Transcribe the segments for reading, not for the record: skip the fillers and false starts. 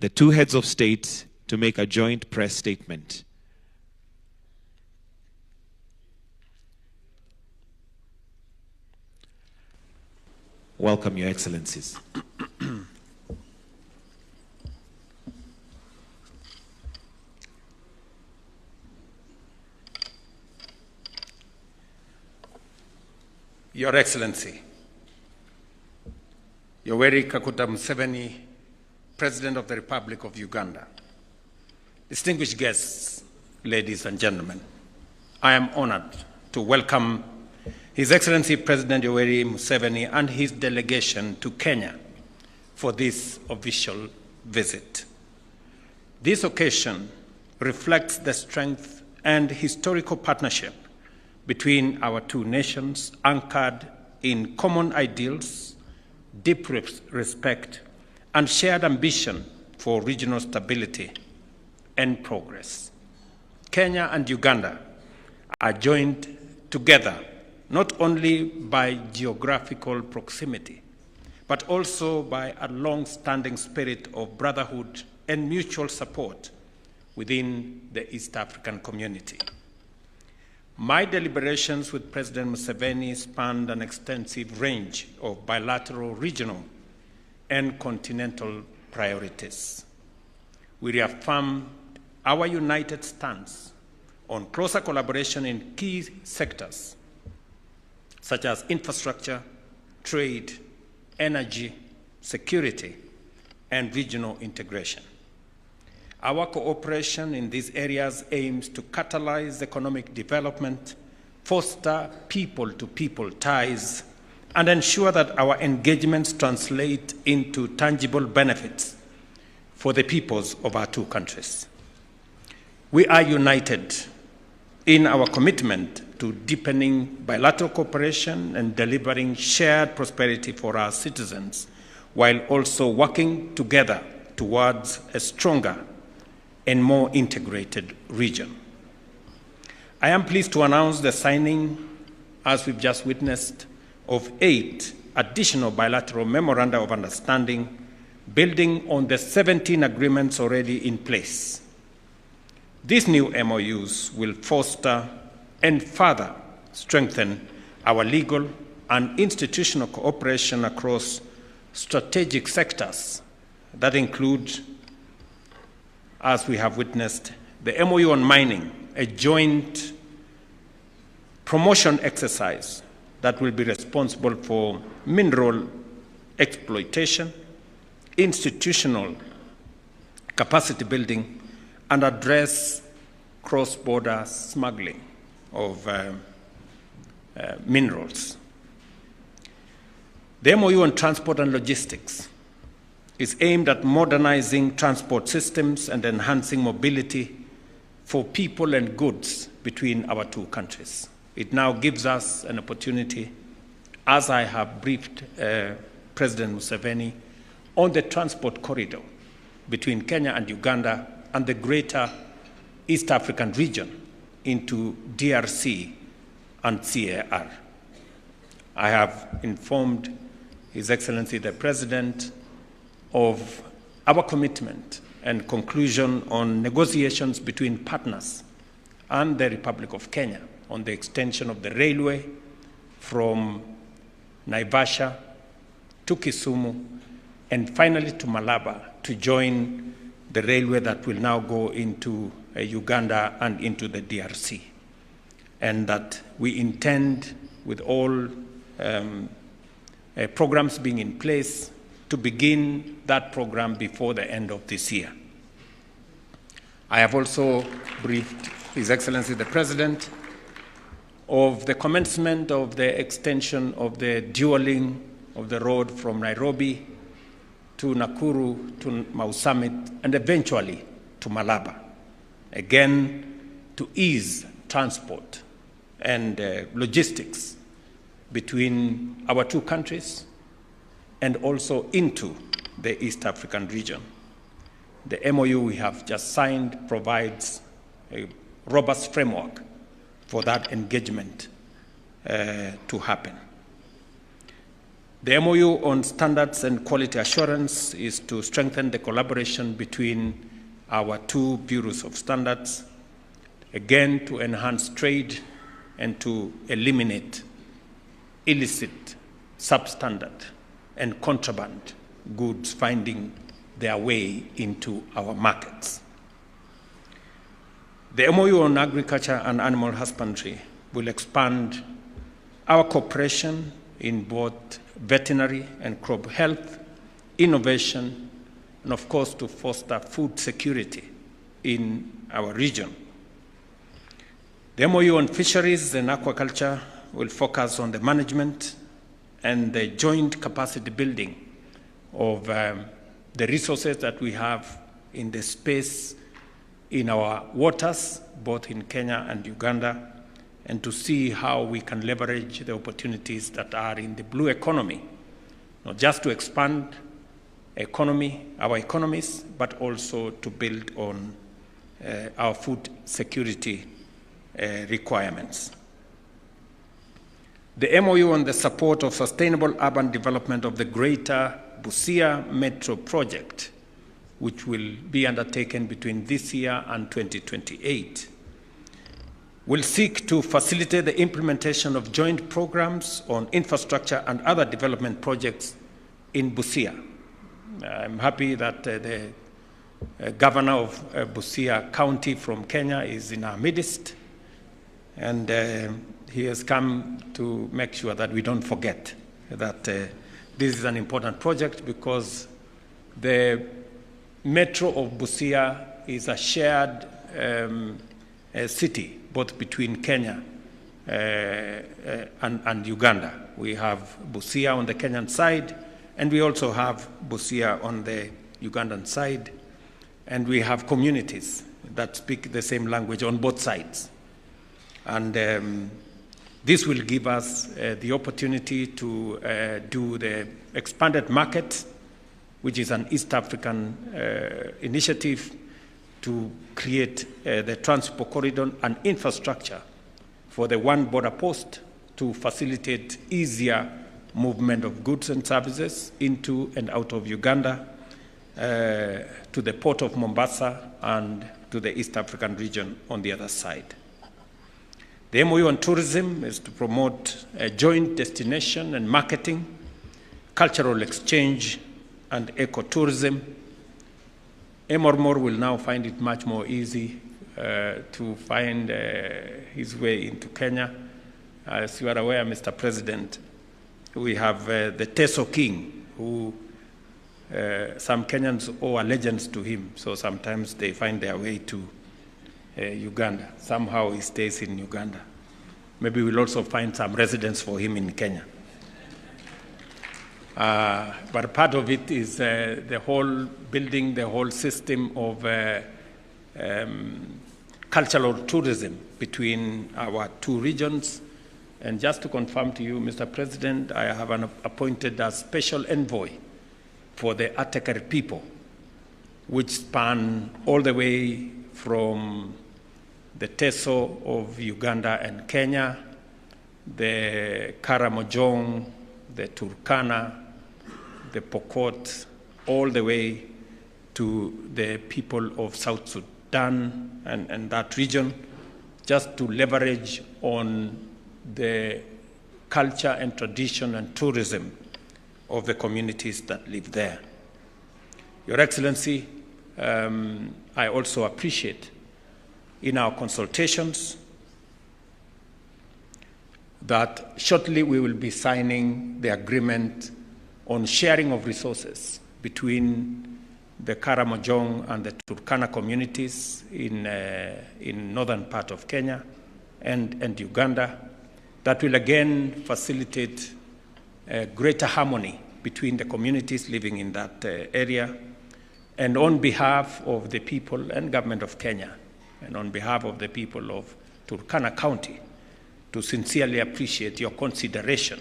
the two heads of state to make a joint press statement. Welcome, Your Excellencies. Your Excellency, Yoweri Kaguta Museveni, President of the Republic of Uganda, distinguished guests, ladies and gentlemen, I am honored to welcome His Excellency President Yoweri Museveni and his delegation to Kenya for this official visit. This occasion reflects the strength and historical partnership between our two nations, anchored in common ideals, deep respect, and shared ambition for regional stability and progress. Kenya and Uganda are joined together not only by geographical proximity, but also by a long-standing spirit of brotherhood and mutual support within the East African community. My deliberations with President Museveni spanned an extensive range of bilateral, regional, and continental priorities. We reaffirmed our united stance on closer collaboration in key sectors such as infrastructure, trade, energy, security, and regional integration. Our cooperation in these areas aims to catalyze economic development, foster people-to-people ties, and ensure that our engagements translate into tangible benefits for the peoples of our two countries. We are united in our commitment to deepening bilateral cooperation and delivering shared prosperity for our citizens, while also working together towards a stronger and more integrated region. I am pleased to announce the signing, as we've just witnessed, of 8 additional bilateral memoranda of understanding, building on the 17 agreements already in place. These new MOUs will foster and further strengthen our legal and institutional cooperation across strategic sectors that include, as we have witnessed, the MOU on mining, a joint promotion exercise that will be responsible for mineral exploitation, institutional capacity building, and address cross-border smuggling of minerals. The MOU on transport and logistics is aimed at modernizing transport systems and enhancing mobility for people and goods between our two countries. It now gives us an opportunity, as I have briefed President Museveni, on the transport corridor between Kenya and Uganda and the greater East African region into DRC and CAR. I have informed His Excellency the President of our commitment and conclusion on negotiations between partners and the Republic of Kenya on the extension of the railway from Naivasha to Kisumu and finally to Malaba to join the railway that will now go into Uganda and into the DRC. And that we intend, with all programs being in place, to begin that program before the end of this year. I have also briefed His Excellency the President of the commencement of the extension of the dualling of the road from Nairobi to Nakuru to Mau Summit and eventually to Malaba, again to ease transport and logistics between our two countries and also into the East African region. The MOU we have just signed provides a robust framework for that engagement to happen. The MOU on standards and quality assurance is to strengthen the collaboration between our two bureaus of standards, again to enhance trade and to eliminate illicit, substandard, and contraband goods finding their way into our markets. The MOU on agriculture and animal husbandry will expand our cooperation in both veterinary and crop health, innovation, and of course to foster food security in our region. The MOU on fisheries and aquaculture will focus on the management and the joint capacity building of the resources that we have in the space in our waters, both in Kenya and Uganda, and to see how we can leverage the opportunities that are in the blue economy, not just to expand our economies, but also to build on our food security requirements. The MOU on the support of sustainable urban development of the Greater Busia Metro project, which will be undertaken between this year and 2028, will seek to facilitate the implementation of joint programs on infrastructure and other development projects in Busia. I'm happy that the governor of Busia County from Kenya is in our midst, and he has come to make sure that we don't forget that this is an important project, because the Metro of Busia is a shared city, both between Kenya and Uganda. We have Busia on the Kenyan side, and we also have Busia on the Ugandan side, and we have communities that speak the same language on both sides. And this will give us the opportunity to do the expanded market, which is an East African initiative to create the transport corridor and infrastructure for the one border post to facilitate easier movement of goods and services into and out of Uganda, to the port of Mombasa and to the East African region on the other side. The MOU on tourism is to promote joint destination and marketing, cultural exchange, and ecotourism. Emormor will now find it much more easy to find his way into Kenya. As you are aware, Mr. President, we have the Teso King, who some Kenyans owe allegiance to him, so sometimes they find their way to Uganda. Somehow he stays in Uganda. Maybe we'll also find some residence for him in Kenya. But part of it is the whole building, the whole system of cultural tourism between our two regions. And just to confirm to you, Mr. President, I have appointed a special envoy for the Atekeri people, which span all the way from the Teso of Uganda and Kenya, the Karamojong, the Turkana, the Pokot, all the way to the people of South Sudan and that region, just to leverage on the culture and tradition and tourism of the communities that live there. Your Excellency, I also appreciate in our consultations that shortly we will be signing the agreement on sharing of resources between the Karamojong and the Turkana communities in northern part of Kenya and Uganda, that will again facilitate greater harmony between the communities living in that area. And on behalf of the people and government of Kenya, and on behalf of the people of Turkana County, to sincerely appreciate your consideration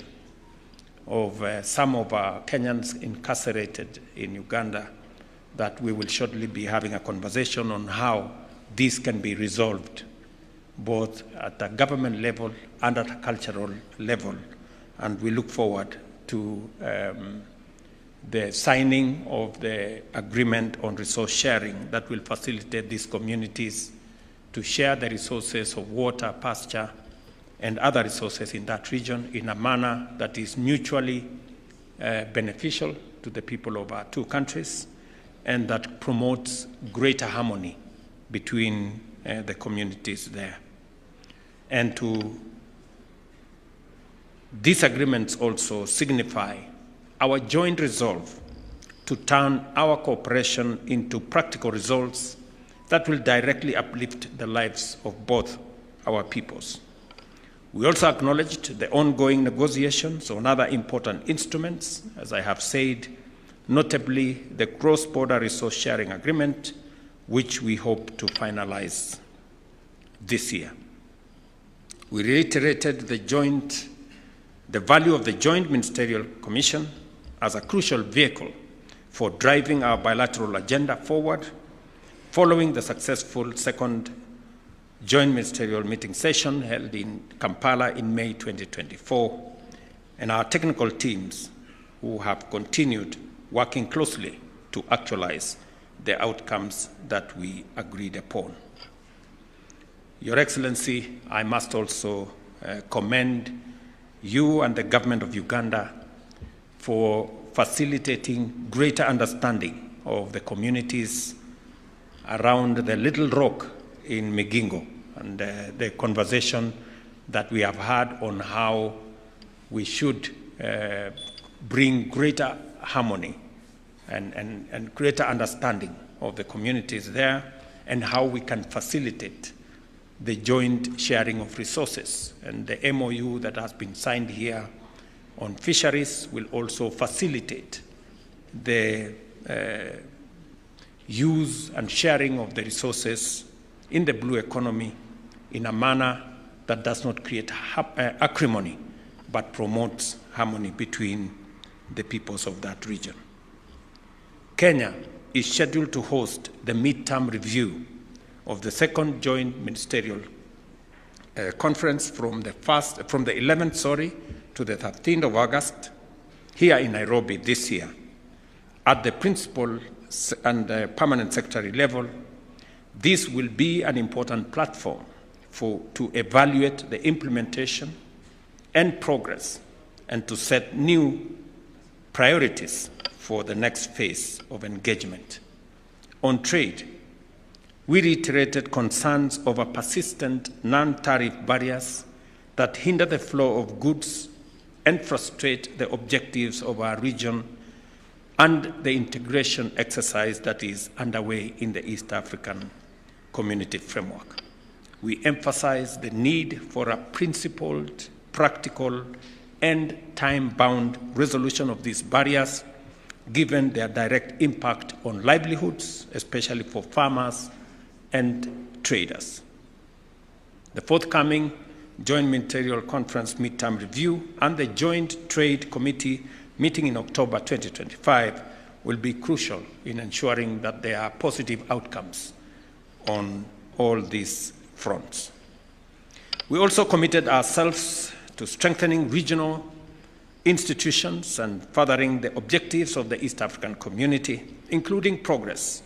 of some of our Kenyans incarcerated in Uganda, that we will shortly be having a conversation on how this can be resolved, both at a government level and at a cultural level. And we look forward to the signing of the agreement on resource sharing that will facilitate these communities to share the resources of water, pasture, and other resources in that region in a manner that is mutually beneficial to the people of our two countries and that promotes greater harmony between the communities there. And these agreements also signify our joint resolve to turn our cooperation into practical results that will directly uplift the lives of both our peoples. We also acknowledged the ongoing negotiations on other important instruments, as I have said, notably the cross-border resource sharing agreement, which we hope to finalize this year. We reiterated the value of the Joint Ministerial Commission as a crucial vehicle for driving our bilateral agenda forward, following the successful second Joint Ministerial meeting session held in Kampala in May 2024, and our technical teams who have continued working closely to actualize the outcomes that we agreed upon. Your Excellency, I must also commend you and the government of Uganda for facilitating greater understanding of the communities around the Little Rock in Migingo and the conversation that we have had on how we should bring greater harmony and greater understanding of the communities there and how we can facilitate the joint sharing of resources. And the MOU that has been signed here on fisheries will also facilitate the use and sharing of the resources in the blue economy in a manner that does not create acrimony, but promotes harmony between the peoples of that region. Kenya is scheduled to host the midterm review of the second joint ministerial conference from the 11th, to the 13th of August here in Nairobi this year. At the principal and permanent secretary level, this will be an important platform to evaluate the implementation and progress and to set new priorities for the next phase of engagement. On trade, we reiterated concerns over persistent non-tariff barriers that hinder the flow of goods and frustrate the objectives of our region and the integration exercise that is underway in the East African Community Framework. We emphasize the need for a principled, practical, and time-bound resolution of these barriers, given their direct impact on livelihoods, especially for farmers and traders. The forthcoming Joint Ministerial Conference midterm review and the Joint Trade Committee meeting in October 2025 will be crucial in ensuring that there are positive outcomes on all these fronts. We also committed ourselves to strengthening regional institutions and furthering the objectives of the East African Community, including progress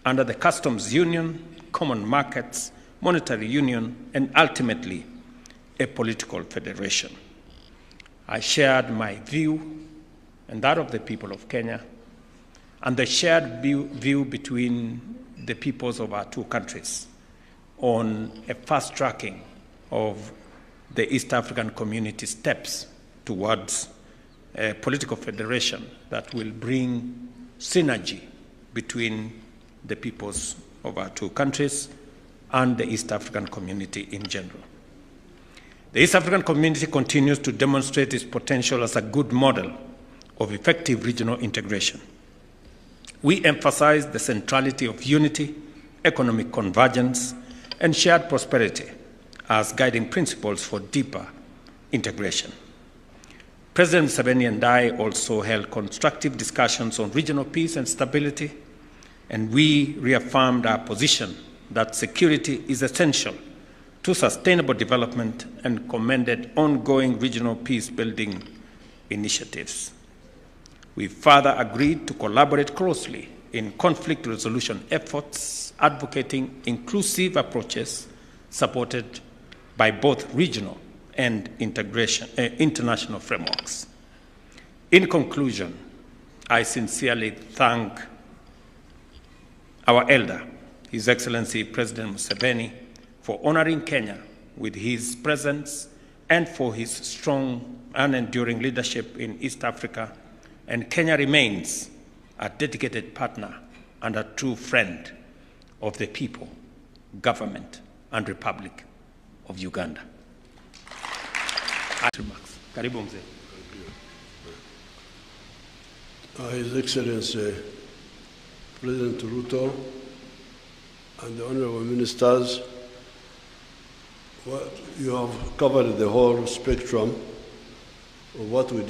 under the Customs Union, Common Markets, Monetary Union, and ultimately a political federation. I shared my view and that of the people of Kenya and the shared view between the peoples of our two countries on a fast-tracking of the East African Community steps towards a political federation that will bring synergy between the peoples of our two countries and the East African Community in general. The East African Community continues to demonstrate its potential as a good model of effective regional integration. We emphasize the centrality of unity, economic convergence, and shared prosperity as guiding principles for deeper integration. President Museveni and I also held constructive discussions on regional peace and stability, and we reaffirmed our position that security is essential to sustainable development and commended ongoing regional peace-building initiatives. We further agreed to collaborate closely in conflict resolution efforts, advocating inclusive approaches supported by both regional and international frameworks. In conclusion, I sincerely thank our elder, His Excellency President Museveni, for honoring Kenya with his presence and for his strong and enduring leadership in East Africa. And Kenya remains a dedicated partner and a true friend of the people, government, and Republic of Uganda. Karibu mzee. His Excellency President Ruto and the honorable ministers, you have covered the whole spectrum of what we discussed.